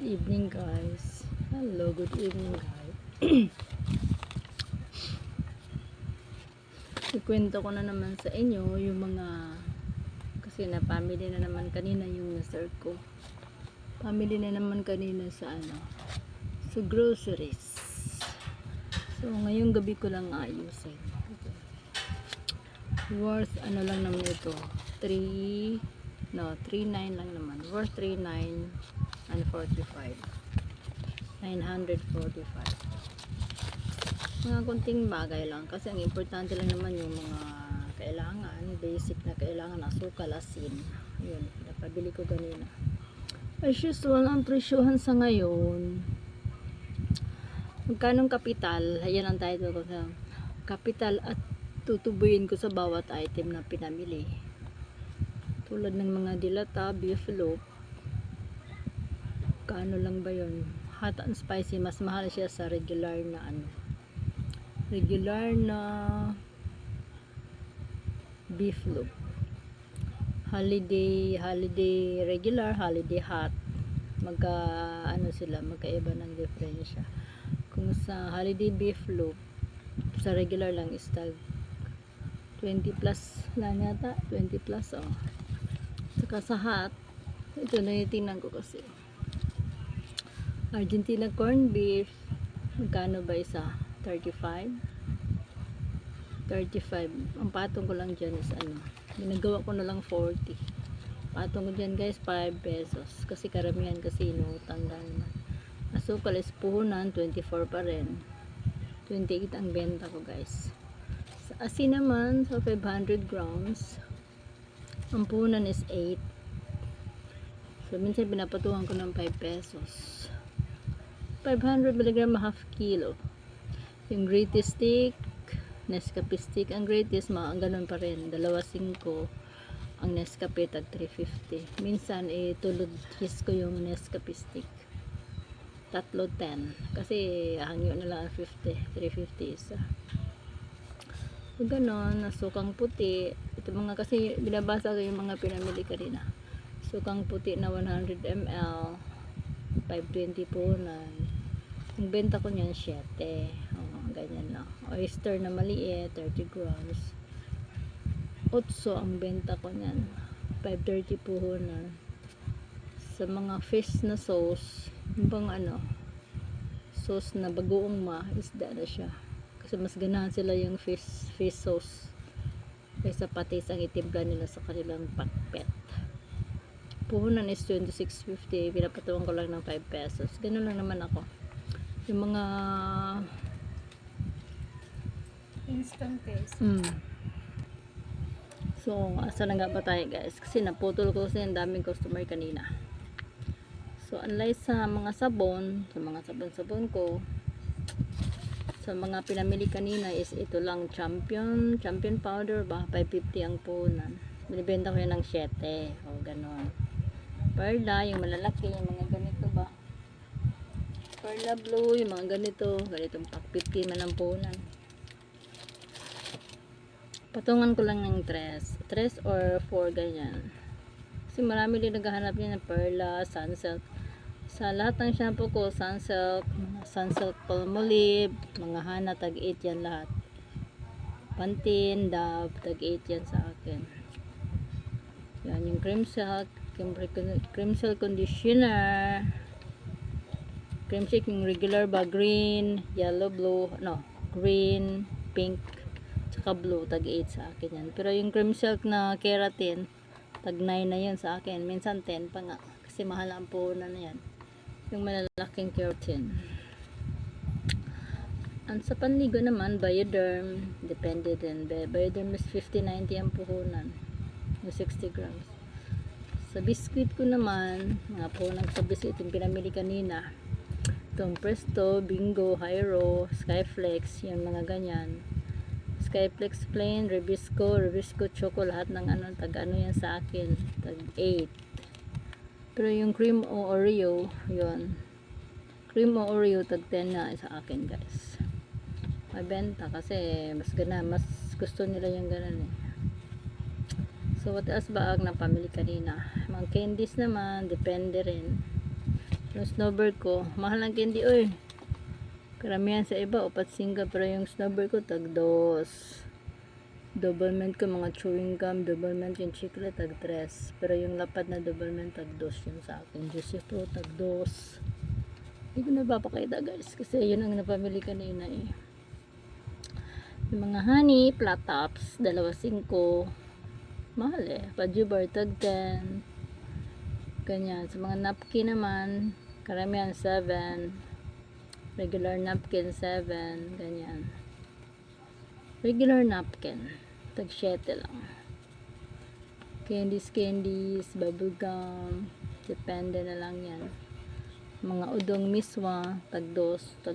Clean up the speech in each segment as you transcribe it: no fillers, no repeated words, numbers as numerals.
Good evening guys. Hello, good evening guys. Ikwento ko na naman sa inyo yung mga kasi na family na naman kanina yung na-serve ko. Family na naman kanina sa sa groceries. So ngayong gabi ko lang ayusin. Worth lang naman ito. 3.9 lang naman. Worth 3.9 and 45. 945. Mga kunting bagay lang kasi ang importante lang naman yung mga kailangan, basic na kailangan, asukal, asin. Yun, napabili ko ganina. As usual, ang presyohan sa ngayon, magkanong kapital, ayan ang title ko sa kapital at tutubuin ko sa bawat item na pinamili. Tulad ng mga dilata, beef loaf, kaano lang ba yun, hot and spicy, mas mahal siya sa regular na regular na beef loaf. Holiday regular, holiday hot, magkaiba ng diferensya. Kung sa holiday beef loaf, sa regular lang is tag 20 plus lang yata, 20 plus saka sa hot, ito na yung tingnan ko kasi Argentina corned beef, magkano ba isa? 35. Ang patong ko lang dyan is ginagawa ko na lang 40. Patong ko dyan guys 5 pesos kasi karamihan kasi inutang naman. Asukal is puhunan 24 pa rin, 28 ang benta ko guys. Sa asin naman sa 500 grams ang puhunan is 8. So minsan pinapatuhan ko ng 5 pesos. 500 mg half kilo. Yung greatest stick, Nescafe stick, ang greatest ang ganun pa rin, 2.5. Ang Nescafe tag 350. Minsan tulod his ko yung Nescafe stick, 3.10 kasi hangyo na lang 50, 350 isa. So ganun, sukang puti, ito mga kasi binabasa ko yung mga pinamili kanina. Sukang puti na 100 ml, 520 po na. Ang benta ko niyan 7. Ganyan lang. Oyster na maliit 30 grams. 8 ang benta ko niyan. 530 po na. Sa mga fish na sauce, yung sauce na bagoong isda na siya. Kasi mas ganahan sila yung fish sauce kaysa patis ang itimpla nila sa kanilang pakpet. Puhunan is 26.50. Pinapatuwan ko lang ng 5 pesos. Ganun lang naman ako. Yung mga instant taste. So, asa na nga ba tayo guys? Kasi naputol ko kasi ang daming customer kanina. So, unlike sa mga sabon, sa mga sabon ko, sa mga pinamili kanina is ito lang, champion powder ba? 550 ang puhunan. Binibenta ko yun ng 7. O, ganon. Perla, yung malalaki, yung mga ganito ba? Perla blue, yung mga ganitong pack 15 man ang puhunan. Patungan ko lang ng 3 or 4 ganyan. Kasi marami din naghahanap niya ng Perla, Sunsilk. Sa lahat ng shampoo ko, Sunsilk Palmolive, mga Hana, tag 8 yan lahat. Pantene, Dove, tag 8 yan sa akin. Yan, yung cream silk conditioner. Cream silk yung regular ba, green, yellow, blue, green, pink, tsaka blue, tag 8 sa akin yan. Pero yung cream silk na keratin, tag 9 na yan sa akin. Minsan 10 pa nga, kasi mahal ang puhunan na yan. Yung malalaking keratin. Ang sa panligo naman, Bioderm, depende din. Bioderm is 50-90 ang puhunan. Yung 60 grams. Sa biscuit ko naman, mga puhunan sa biscuit, yung pinamili kanina. Itong Presto, Bingo, Hyro, Skyflex, yung mga ganyan. Skyflex plain, Ribisco Choco, lahat ng tag yan sa akin, tag 8. Pero yung cream o Oreo, yun. Cream o Oreo, tag 10 na sa akin guys. Mabenta kasi mas gusto nila yung ganun eh. So what else ba ang napamili kanina? Mga candies naman, depende rin. Yung snowbird ko, mahal ang candy oy. Karamihan sa iba, 4-5, pero yung snowbird ko, tag 2. Double mint ko, mga chewing gum, double mint yung chiclet, tag 3. Pero yung lapad na double mint, tag 2 yun sa akin. Juicy fruit, tag 2. Hindi ko napapakita guys, kasi yun ang napamili kanina eh. Yung mga honey, flat tops, 2.5. Mahal eh. Pajubar, tag 10. Ganyan. Sa mga napkin naman, karamihan 7. Regular napkin 7. Ganyan. Regular napkin. Tag 7 lang. Candies, bubble gum. Depende na lang yan. Mga udong miswa, tag 2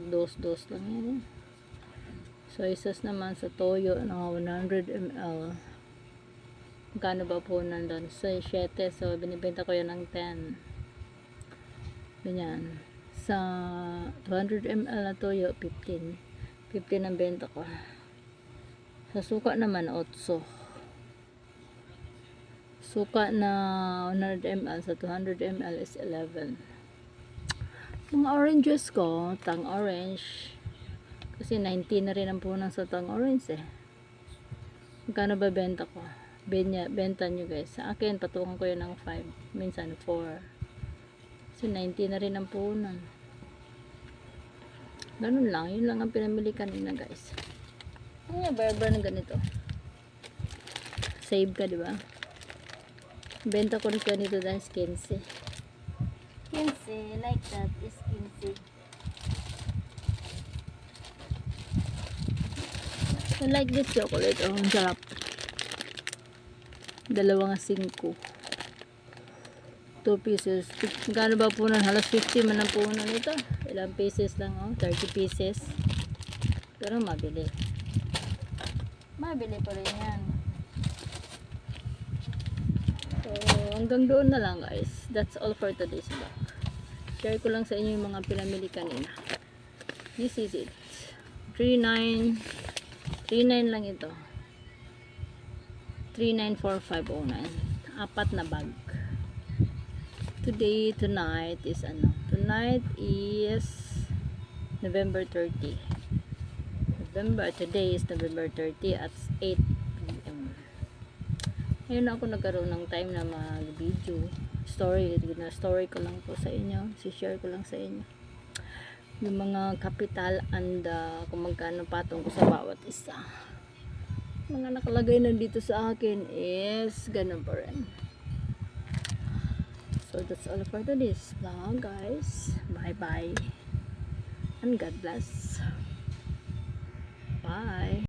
lang yan. Soy sauce naman sa toyo, 100 ml. Magkano ba po nandun? So, 7. So, binibenta ko yan ng 10. Ganyan. Sa 200 ml na toyo, 15. 15 ang benta ko. Sa suka naman, 8. Suka na 100 ml sa 200 ml is 11. Mga oranges ko, tang orange. Kasi 19 na rin ang punan sa tang orange eh. Magkano ba benta ko? Benta nyo guys. Sa akin, patungan ko yun ng 5. Minsan 4. Kasi 19 na rin ang punan. Ganun lang. Yun lang ang pinamili kanina guys. Ano yung barber na ganito? Save ka, di ba? Benta ko rin ganito dahil 15. 15, like that is 15. I like this chocolate. Oh, ang sarap. 2.5. 2 pieces. Gano'n ba punan? Halos 50 man ang punan ito. Ilang pieces lang, oh. 30 pieces. Pero mabili. Mabili pa rin yan. So, hanggang doon na lang guys. That's all for today's vlog. Share ko lang sa inyo yung mga pinamili kanina. This is it. 39 lang ito. 394509. 4 na bag. Tonight is November 30. Today is November 30 at 8 p.m. Ngayon ako nagkaroon ng time na mag-video. Story ko lang po sa inyo. Si-share ko lang sa inyo. Yung mga kapital and kung magkano patong ko sa bawat isa. Mga nakalagay na dito sa akin is ganun pa rin. So that's all for today's vlog guys. Bye bye. And God bless.